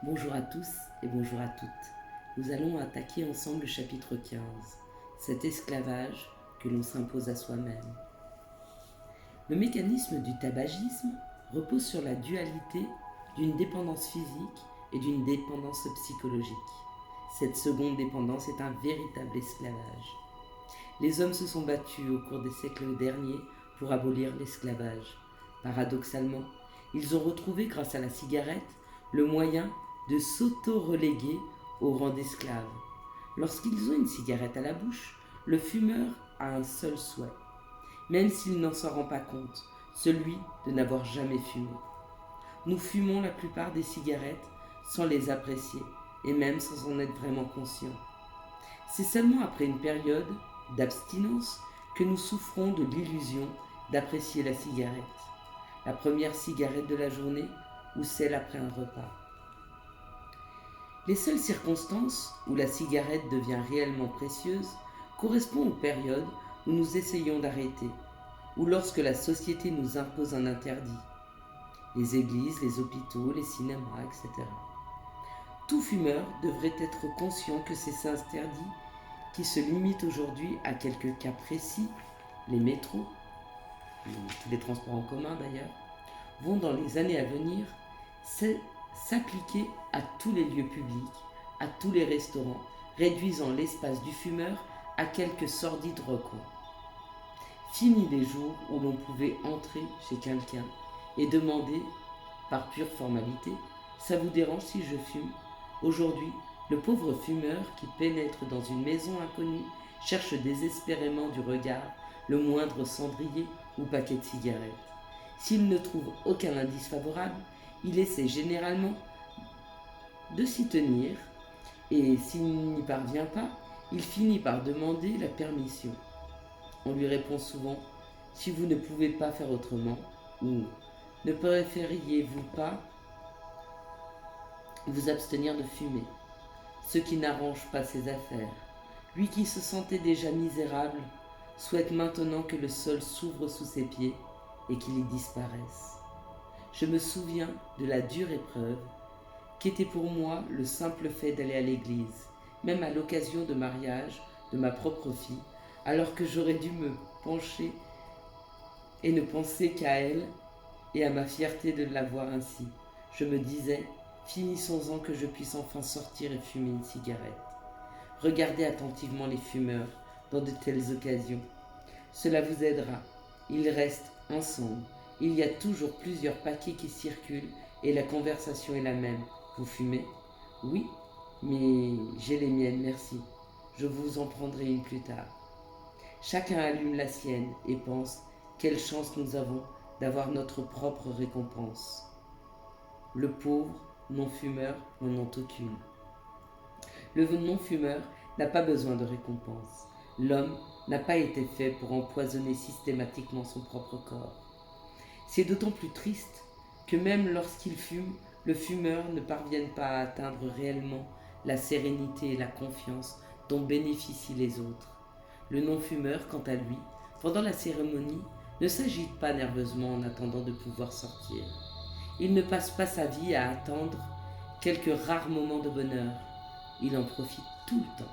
Bonjour à tous et bonjour à toutes. Nous allons attaquer ensemble le chapitre 15, cet esclavage que l'on s'impose à soi-même. Le mécanisme du tabagisme repose sur la dualité d'une dépendance physique et d'une dépendance psychologique. Cette seconde dépendance est un véritable esclavage. Les hommes se sont battus au cours des siècles derniers pour abolir l'esclavage. Paradoxalement, ils ont retrouvé grâce à la cigarette le moyen de s'auto-reléguer au rang d'esclaves. Lorsqu'ils ont une cigarette à la bouche, le fumeur a un seul souhait, même s'il n'en s'en rend pas compte, celui de n'avoir jamais fumé. Nous fumons la plupart des cigarettes sans les apprécier, et même sans en être vraiment conscients. C'est seulement après une période d'abstinence que nous souffrons de l'illusion d'apprécier la cigarette. La première cigarette de la journée ou celle après un repas. Les seules circonstances où la cigarette devient réellement précieuse correspondent aux périodes où nous essayons d'arrêter, ou lorsque la société nous impose un interdit. Les églises, les hôpitaux, les cinémas, etc. Tout fumeur devrait être conscient que ces interdits, qui se limitent aujourd'hui à quelques cas précis, les métros, tous les transports en commun d'ailleurs, vont dans les années à venir s'appliquer à tous les lieux publics, à tous les restaurants, réduisant l'espace du fumeur à quelques sordides recoins. Fini les jours où l'on pouvait entrer chez quelqu'un et demander, par pure formalité, « ça vous dérange si je fume ?» Aujourd'hui, le pauvre fumeur qui pénètre dans une maison inconnue cherche désespérément du regard le moindre cendrier ou paquet de cigarettes. S'il ne trouve aucun indice favorable, il essaie généralement de s'y tenir et s'il n'y parvient pas, il finit par demander la permission. On lui répond souvent « si vous ne pouvez pas faire autrement » ou « ne préfériez-vous pas vous abstenir de fumer ?» Ce qui n'arrange pas ses affaires. Lui qui se sentait déjà misérable souhaite maintenant que le sol s'ouvre sous ses pieds et qu'il y disparaisse. Je me souviens de la dure épreuve qu'était pour moi le simple fait d'aller à l'église, même à l'occasion de mariage de ma propre fille, alors que j'aurais dû me pencher et ne penser qu'à elle et à ma fierté de la voir ainsi. Je me disais, finissons-en que je puisse enfin sortir et fumer une cigarette. Regardez attentivement les fumeurs dans de telles occasions. Cela vous aidera. Ils restent ensemble. Il y a toujours plusieurs paquets qui circulent et la conversation est la même. Vous fumez ? Oui, mais j'ai les miennes, merci. Je vous en prendrai une plus tard. Chacun allume la sienne et pense quelle chance nous avons d'avoir notre propre récompense. Le pauvre non-fumeur n'en a aucune. Le non-fumeur n'a pas besoin de récompense. L'homme n'a pas été fait pour empoisonner systématiquement son propre corps. C'est d'autant plus triste que même lorsqu'il fume, le fumeur ne parvienne pas à atteindre réellement la sérénité et la confiance dont bénéficient les autres. Le non-fumeur, quant à lui, pendant la cérémonie, ne s'agite pas nerveusement en attendant de pouvoir sortir. Il ne passe pas sa vie à attendre quelques rares moments de bonheur. Il en profite tout le temps.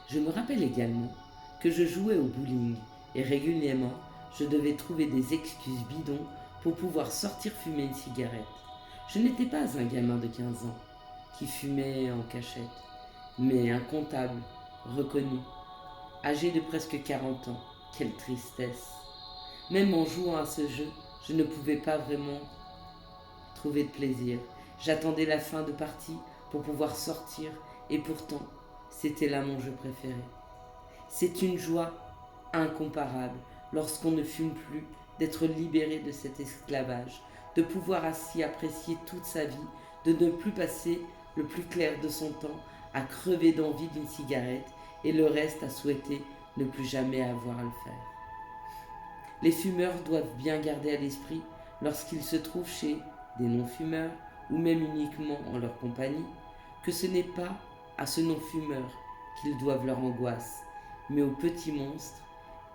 Je me rappelle également que je jouais au bowling et régulièrement je devais trouver des excuses bidons pour pouvoir sortir fumer une cigarette. Je n'étais pas un gamin de 15 ans qui fumait en cachette, mais un comptable reconnu, âgé de presque 40 ans. Quelle tristesse! Même en jouant à ce jeu, je ne pouvais pas vraiment trouver de plaisir. J'attendais la fin de partie pour pouvoir sortir et pourtant, c'était là mon jeu préféré. C'est une joie incomparable lorsqu'on ne fume plus d'être libéré de cet esclavage, de pouvoir ainsi apprécier toute sa vie, de ne plus passer le plus clair de son temps à crever d'envie d'une cigarette et le reste à souhaiter ne plus jamais avoir à le faire. Les fumeurs doivent bien garder à l'esprit, lorsqu'ils se trouvent chez des non-fumeurs, ou même uniquement en leur compagnie, que ce n'est pas à ce non-fumeur qu'ils doivent leur angoisse, mais au petit monstre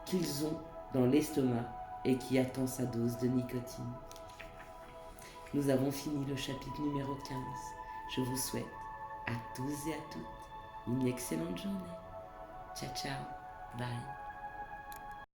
qu'ils ont dans l'estomac et qui attend sa dose de nicotine. Nous avons fini le chapitre numéro 15. Je vous souhaite à tous et à toutes une excellente journée. Ciao, ciao. Bye.